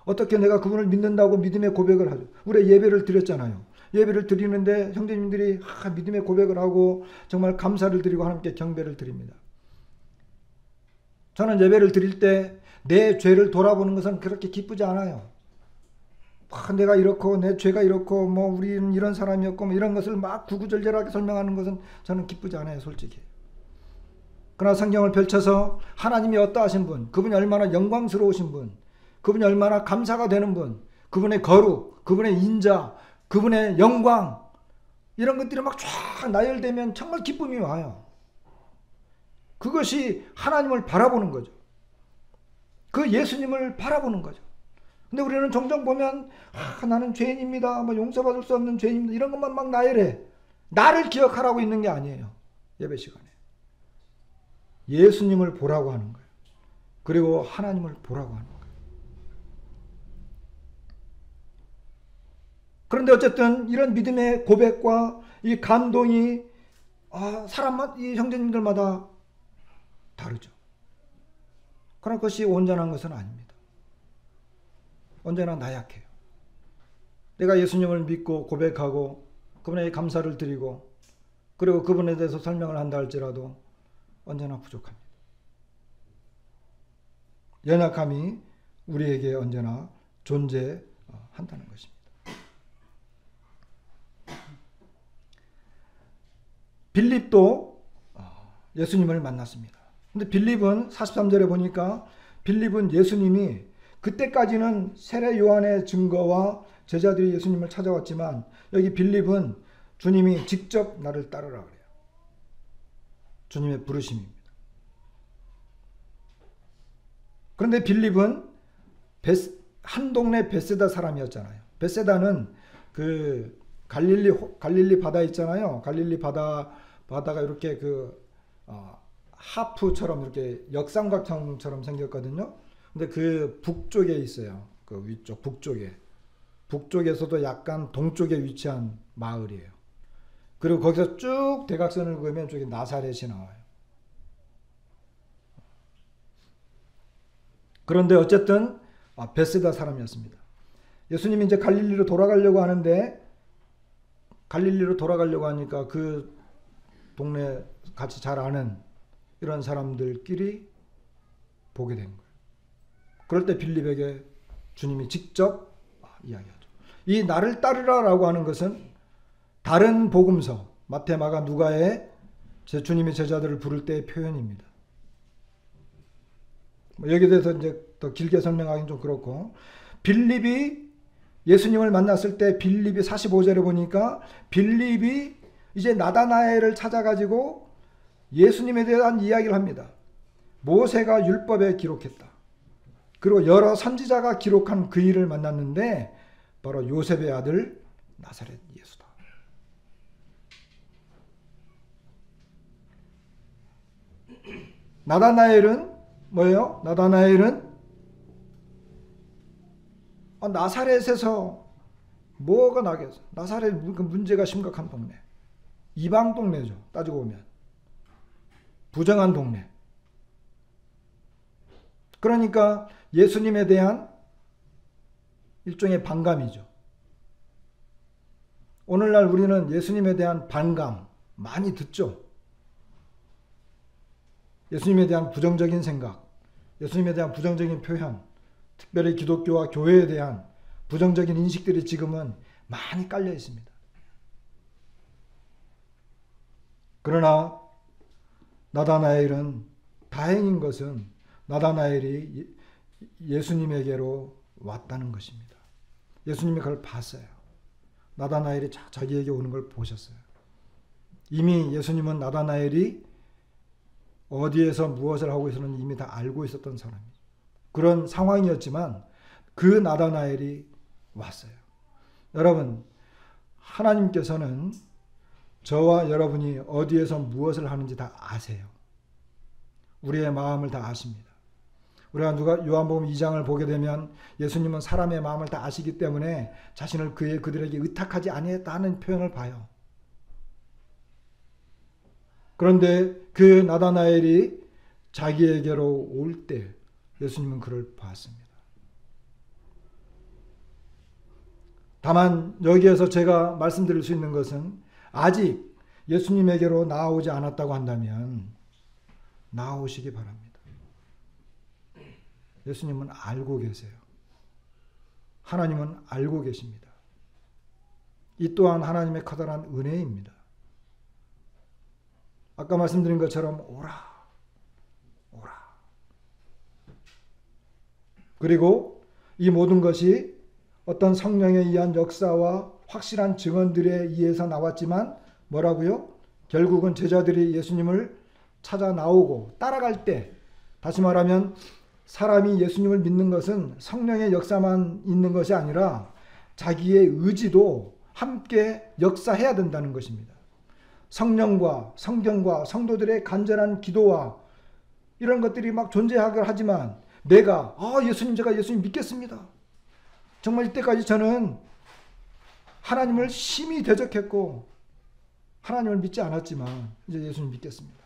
어떻게 내가 그분을 믿는다고 믿음의 고백을 하죠? 우리 예배를 드렸잖아요. 예배를 드리는데 형제님들이 믿음의 고백을 하고 정말 감사를 드리고 하나님께 경배를 드립니다. 저는 예배를 드릴 때 내 죄를 돌아보는 것은 그렇게 기쁘지 않아요. 내가 이렇고 내 죄가 이렇고 뭐 우리는 이런 사람이었고 뭐 이런 것을 막 구구절절하게 설명하는 것은 저는 기쁘지 않아요, 솔직히. 그러나 성경을 펼쳐서 하나님이 어떠하신 분, 그분이 얼마나 영광스러우신 분, 그분이 얼마나 감사가 되는 분, 그분의 거룩, 그분의 인자, 그분의 영광, 이런 것들이 막 쫙 나열되면 정말 기쁨이 와요. 그것이 하나님을 바라보는 거죠. 그 예수님을 바라보는 거죠. 근데 우리는 종종 보면 나는 죄인입니다, 뭐 용서받을 수 없는 죄인입니다, 이런 것만 막 나열해. 나를 기억하라고 있는 게 아니에요. 예배 시간에 예수님을 보라고 하는 거예요. 그리고 하나님을 보라고 하는 거예요. 그런데 어쨌든 이런 믿음의 고백과 이 감동이 이 형제님들마다 다르죠. 그러나 그것이 온전한 것은 아닙니다. 언제나 나약해요. 내가 예수님을 믿고 고백하고 그분에게 감사를 드리고 그리고 그분에 대해서 설명을 한다 할지라도 언제나 부족합니다. 연약함이 우리에게 언제나 존재한다는 것입니다. 빌립도 예수님을 만났습니다. 근데 빌립은 43절에 보니까 빌립은 예수님이 그때까지는 세례 요한의 증거와 제자들이 예수님을 찾아왔지만 여기 빌립은 주님이 직접 나를 따르라 그래요. 주님의 부르심입니다. 그런데 빌립은 한 동네 베세다 사람이었잖아요. 베세다는 그 갈릴리 바다 있잖아요. 갈릴리 바다가 이렇게 하프처럼 이렇게 역삼각형처럼 생겼거든요. 근데 그 북쪽에 있어요. 그 위쪽 북쪽에서도 약간 동쪽에 위치한 마을이에요. 그리고 거기서 쭉 대각선을 그으면 저기 나사렛이 나와요. 그런데 어쨌든 베세다 사람이었습니다. 예수님이 이제 갈릴리로 돌아가려고 하는데, 갈릴리로 돌아가려고 하니까 그 동네 같이 잘 아는 이런 사람들끼리 보게 된 거예요. 그럴 때 빌립에게 주님이 직접 이야기하죠. 이 나를 따르라라고 하는 것은 다른 복음서 마태, 마가, 누가의 주님의 제자들을 부를 때의 표현입니다. 여기에 대해서 이제 더 길게 설명하기는 좀 그렇고, 빌립이 예수님을 만났을 때 빌립이 45절에 보니까 빌립이 이제 나다나엘을 찾아가지고 예수님에 대한 이야기를 합니다. 모세가 율법에 기록했다. 그리고 여러 선지자가 기록한 그 일을 만났는데 바로 요셉의 아들 나사렛 예수다. 나다나엘은 뭐예요? 나다나엘은 나사렛에서 뭐가 나겠어? 나사렛 문제가 심각한 동네. 이방 동네죠. 따지고 보면. 부정한 동네. 그러니까 예수님에 대한 일종의 반감이죠. 오늘날 우리는 예수님에 대한 반감 많이 듣죠. 예수님에 대한 부정적인 생각, 예수님에 대한 부정적인 표현, 특별히 기독교와 교회에 대한 부정적인 인식들이 지금은 많이 깔려 있습니다. 그러나 나다나엘은 다행인 것은 나다나엘이 예수님에게로 왔다는 것입니다. 예수님이 그걸 봤어요. 나다나엘이 자기에게 오는 걸 보셨어요. 이미 예수님은 나다나엘이 어디에서 무엇을 하고 있었는지 이미 다 알고 있었던 사람이죠. 그런 상황이었지만 그 나다나엘이 왔어요. 여러분, 하나님께서는 저와 여러분이 어디에서 무엇을 하는지 다 아세요. 우리의 마음을 다 아십니다. 우리가 요한복음 2장을 보게 되면 예수님은 사람의 마음을 다 아시기 때문에 자신을 그들에게 의탁하지 아니했다는 표현을 봐요. 그런데 그 나다나엘이 자기에게로 올 때 예수님은 그를 봤습니다. 다만 여기에서 제가 말씀드릴 수 있는 것은 아직 예수님에게로 나아오지 않았다고 한다면 나아오시기 바랍니다. 예수님은 알고 계세요. 하나님은 알고 계십니다. 이 또한 하나님의 커다란 은혜입니다. 아까 말씀드린 것처럼 오라, 오라. 그리고 이 모든 것이 어떤 성령에 의한 역사와 확실한 증언들에 의해서 나왔지만 뭐라고요? 결국은 제자들이 예수님을 찾아 나오고 따라갈 때, 다시 말하면 사람이 예수님을 믿는 것은 성령의 역사만 있는 것이 아니라 자기의 의지도 함께 역사해야 된다는 것입니다. 성령과 성경과 성도들의 간절한 기도와 이런 것들이 막 존재하긴 하지만 내가 제가 예수님 믿겠습니다. 정말 이때까지 저는 하나님을 심히 대적했고 하나님을 믿지 않았지만 이제 예수님 믿겠습니다.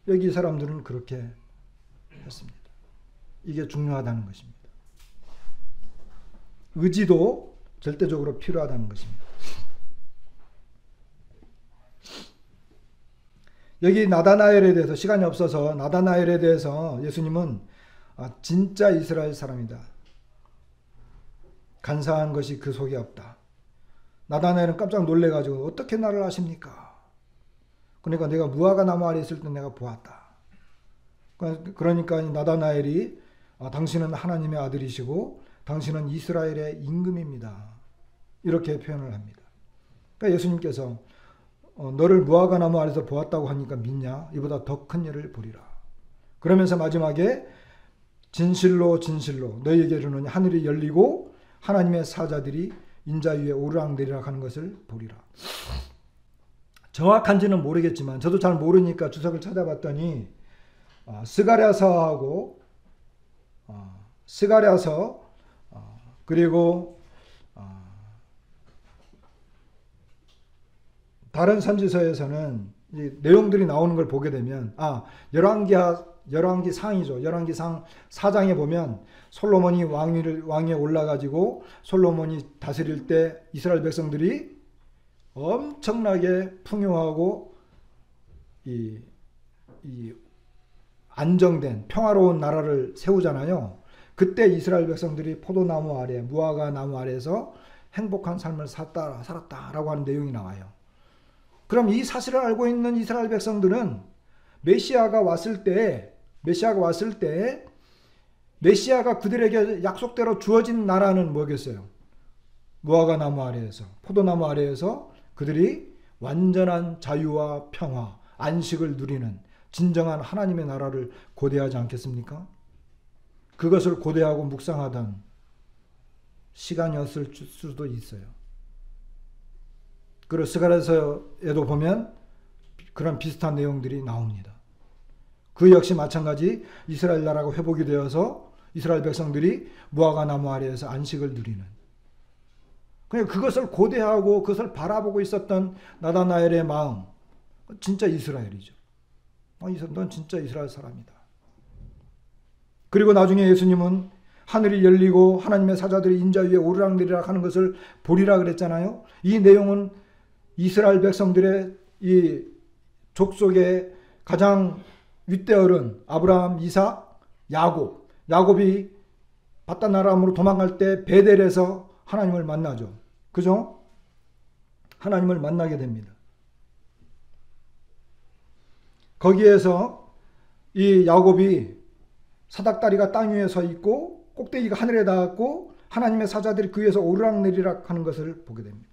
여기 사람들은 그렇게 했습니다. 이게 중요하다는 것입니다. 의지도 절대적으로 필요하다는 것입니다. 여기 나다나엘에 대해서 시간이 없어서 나다나엘에 대해서 예수님은 진짜 이스라엘 사람이다. 간사한 것이 그 속에 없다. 나다나엘은 깜짝 놀래가지고 어떻게 나를 아십니까? 그러니까 내가 무화과 나무 아래 있을 때 내가 보았다. 그러니까 나다나엘이 당신은 하나님의 아들이시고 당신은 이스라엘의 임금입니다. 이렇게 표현을 합니다. 그러니까 예수님께서 너를 무화과 나무 아래서 보았다고 하니까 믿냐? 이보다 더 큰 일을 보리라. 그러면서 마지막에 진실로 진실로 너희에게 이르노니 하늘이 열리고 하나님의 사자들이 인자 위에 오르락내리락 하는 것을 보리라. 정확한지는 모르겠지만 저도 잘 모르니까 주석을 찾아봤더니 스가랴서하고 그리고 다른 선지서에서는 이 내용들이 나오는 걸 보게 되면 열왕기 상이죠. 열왕기 상 4장에 보면 솔로몬이 왕위에 올라가지고 솔로몬이 다스릴 때 이스라엘 백성들이 엄청나게 풍요하고 이 안정된 평화로운 나라를 세우잖아요. 그때 이스라엘 백성들이 포도나무 아래, 무화과 나무 아래에서 행복한 삶을 살았다라고 하는 내용이 나와요. 그럼 이 사실을 알고 있는 이스라엘 백성들은 메시아가 왔을 때 메시아가 그들에게 약속대로 주어진 나라는 뭐겠어요? 무화과 나무 아래에서, 포도나무 아래에서 그들이 완전한 자유와 평화, 안식을 누리는 진정한 하나님의 나라를 고대하지 않겠습니까? 그것을 고대하고 묵상하던 시간이었을 수도 있어요. 그리고 스가랴서에도 보면 그런 비슷한 내용들이 나옵니다. 그 역시 마찬가지 이스라엘 나라가 회복이 되어서 이스라엘 백성들이 무화과 나무 아래에서 안식을 누리는, 그냥 그것을 고대하고 그것을 바라보고 있었던 나다나엘의 마음, 진짜 이스라엘이죠. 넌 진짜 이스라엘 사람이다. 그리고 나중에 예수님은 하늘이 열리고 하나님의 사자들이 인자 위에 오르락내리락 하는 것을 보리라 그랬잖아요. 이 내용은 이스라엘 백성들의 이 족속의 가장 윗대어른 아브라함, 이삭, 야곱이 바단 아람으로 도망갈 때 베델에서 하나님을 만나죠. 그죠? 하나님을 만나게 됩니다. 거기에서 이 야곱이 사닥다리가 땅 위에 서 있고 꼭대기가 하늘에 닿았고 하나님의 사자들이 그 위에서 오르락내리락 하는 것을 보게 됩니다.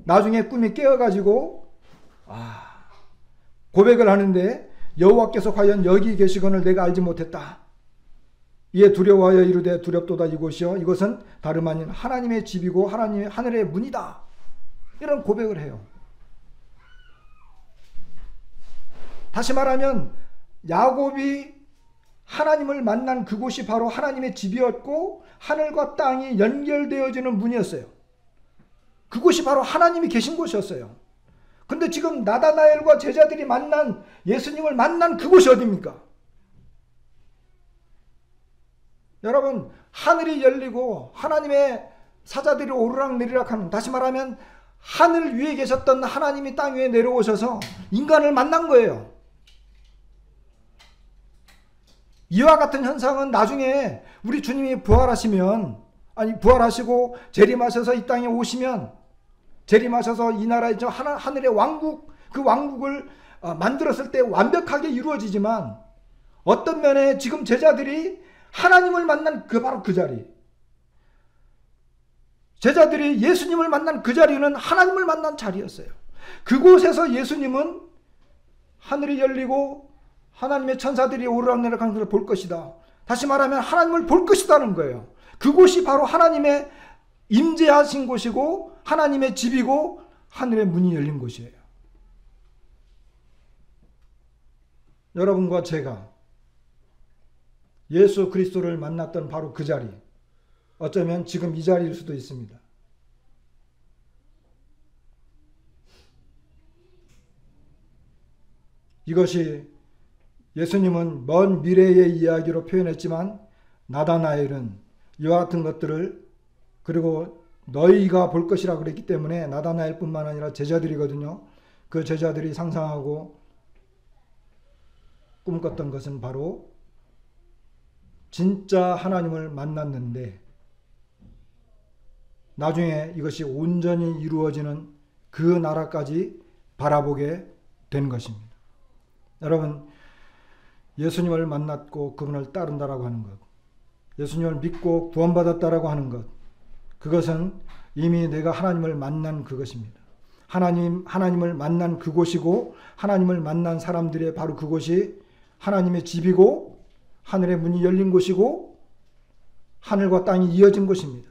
나중에 꿈이 깨어가지고 고백을 하는데, 여호와께서 과연 여기 계시거늘 내가 알지 못했다. 이에 두려워하여 이르되 두렵도다 이곳이요 이것은 다름 아닌 하나님의 집이고 하나님의 하늘의 문이다. 이런 고백을 해요. 다시 말하면 야곱이 하나님을 만난 그곳이 바로 하나님의 집이었고 하늘과 땅이 연결되어지는 문이었어요. 그곳이 바로 하나님이 계신 곳이었어요. 근데 지금 나다나엘과 제자들이 만난, 예수님을 만난 그곳이 어디입니까? 여러분, 하늘이 열리고 하나님의 사자들이 오르락내리락 하는, 다시 말하면 하늘 위에 계셨던 하나님이 땅 위에 내려오셔서 인간을 만난 거예요. 이와 같은 현상은 나중에 우리 주님이 부활하시고 재림하셔서 이 땅에 오시면, 재림하셔서 이 나라의 하늘의 왕국, 그 왕국을 만들었을 때 완벽하게 이루어지지만, 어떤 면에 지금 제자들이 하나님을 만난 바로 그 자리, 제자들이 예수님을 만난 그 자리는 하나님을 만난 자리였어요. 그곳에서 예수님은 하늘이 열리고 하나님의 천사들이 오르락내리락하는 것을 볼 것이다. 다시 말하면 하나님을 볼 것이다는 거예요. 그곳이 바로 하나님의 임재하신 곳이고 하나님의 집이고 하늘의 문이 열린 곳이에요. 여러분과 제가 예수 그리스도를 만났던 바로 그 자리, 어쩌면 지금 이 자리일 수도 있습니다. 이것이 예수님은 먼 미래의 이야기로 표현했지만 나다나엘은 이와 같은 것들을, 그리고 너희가 볼 것이라 그랬기 때문에 나다나엘뿐만 아니라 제자들이거든요. 그 제자들이 상상하고 꿈꿨던 것은 바로 진짜 하나님을 만났는데 나중에 이것이 온전히 이루어지는 그 나라까지 바라보게 된 것입니다. 여러분, 예수님을 만났고 그분을 따른다라고 하는 것, 예수님을 믿고 구원받았다라고 하는 것, 그것은 이미 내가 하나님을 만난 그것입니다. 하나님을 만난 그곳이고 하나님을 만난 사람들의 바로 그곳이 하나님의 집이고 하늘의 문이 열린 곳이고 하늘과 땅이 이어진 곳입니다.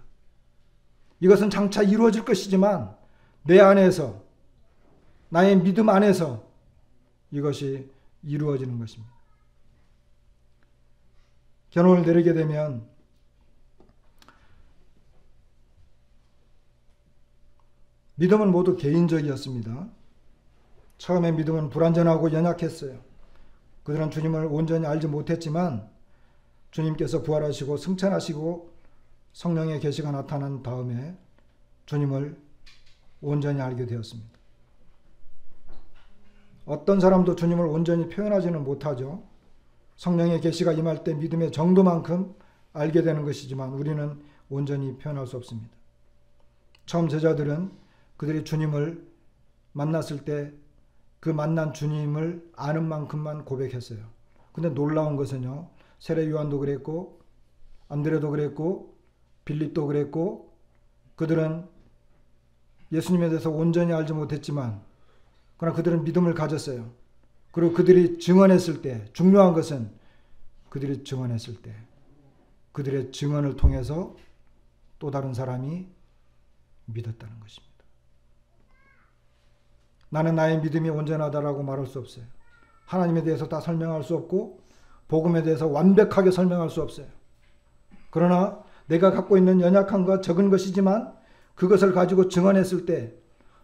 이것은 장차 이루어질 것이지만 내 안에서, 나의 믿음 안에서 이것이 이루어지는 것입니다. 결론을 내리게 되면 믿음은 모두 개인적이었습니다. 처음에 믿음은 불완전하고 연약했어요. 그들은 주님을 온전히 알지 못했지만 주님께서 부활하시고 승천하시고 성령의 계시가 나타난 다음에 주님을 온전히 알게 되었습니다. 어떤 사람도 주님을 온전히 표현하지는 못하죠. 성령의 계시가 임할 때 믿음의 정도만큼 알게 되는 것이지만 우리는 온전히 표현할 수 없습니다. 처음 제자들은 그들이 주님을 만났을 때 그 만난 주님을 아는 만큼만 고백했어요. 근데 놀라운 것은요, 세례 요한도 그랬고 안드레도 그랬고 빌립도 그랬고 그들은 예수님에 대해서 온전히 알지 못했지만 그러나 그들은 믿음을 가졌어요. 그리고 그들이 증언했을 때, 중요한 것은 그들이 증언했을 때 그들의 증언을 통해서 또 다른 사람이 믿었다는 것입니다. 나는 나의 믿음이 온전하다라고 말할 수 없어요. 하나님에 대해서 다 설명할 수 없고 복음에 대해서 완벽하게 설명할 수 없어요. 그러나 내가 갖고 있는 연약함과 적은 것이지만 그것을 가지고 증언했을 때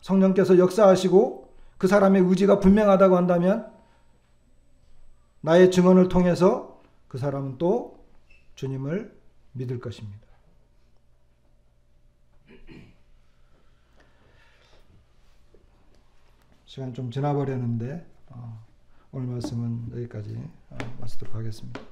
성령께서 역사하시고 그 사람의 의지가 분명하다고 한다면 나의 증언을 통해서 그 사람은 또 주님을 믿을 것입니다. 시간이 좀 지나버렸는데 오늘 말씀은 여기까지 마치도록 하겠습니다.